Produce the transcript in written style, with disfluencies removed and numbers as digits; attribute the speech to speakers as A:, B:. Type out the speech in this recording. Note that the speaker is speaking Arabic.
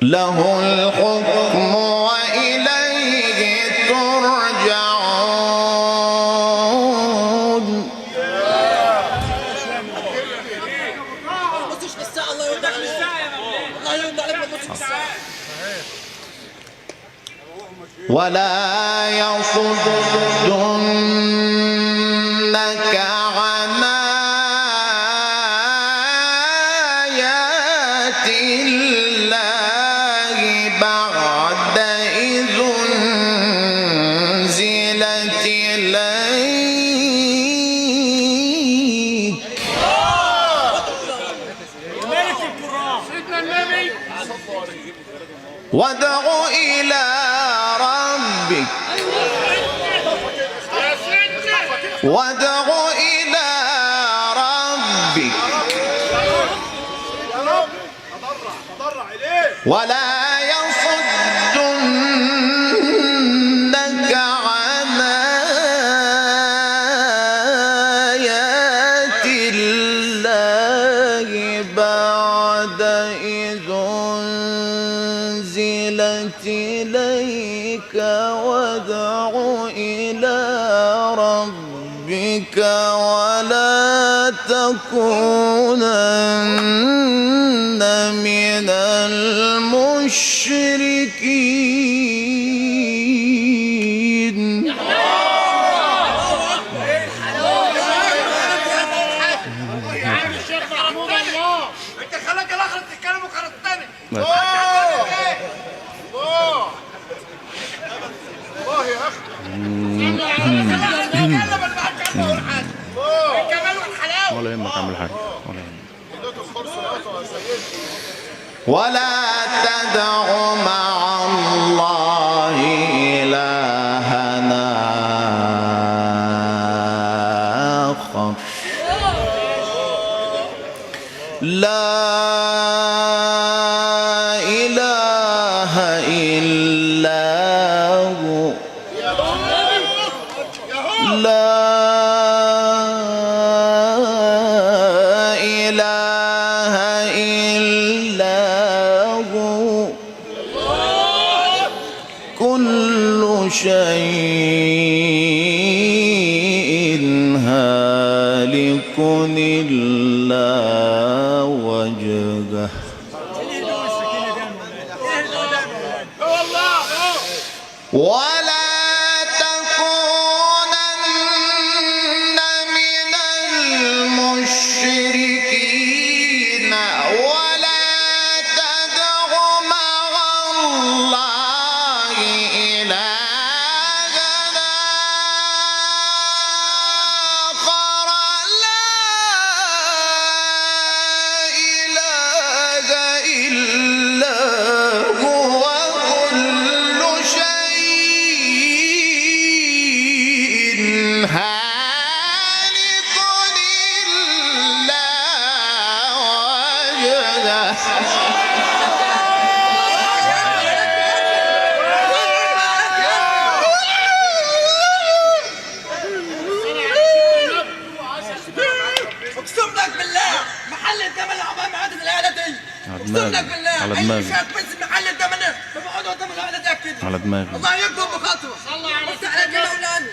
A: له الحكم وإليه ترجعون. ولا يصدنك عن آيات الله بعد إذ أنزلت إليك. وادع إلى ربك وادع إلى ربك ولا يصدنك عن آيات الله بعد إذ أنزلت إليك. وادع إلى ربك ولا تكونن من المشركين.
B: انت خلاك الاخر تتكلم وخرجتني. الله يا اخي
C: ولا يهمك اعمل حاجه
A: ولا تدع مع الله إلهنا آخر لا إله إلا هو. لا إله إلا هو. كل شيء هالك إلا وجهه. ولا تكونن من المشركين ولا تدع مع الله إلهنا آخر لا إله إلا هو. كل شيء هالك إلا وجهه.
B: اقسم لك بالله محل الثمن عقبال ما عادت العيله دي. اقسم لك بالله
C: على
B: اي
C: دماغي.
B: شيء بس محل الثمن ما بقعدوا قدام العيله دي كده.
C: على دماغي.
B: الله يكبر بخاطره. الله عليك. افتح على كده ولاني.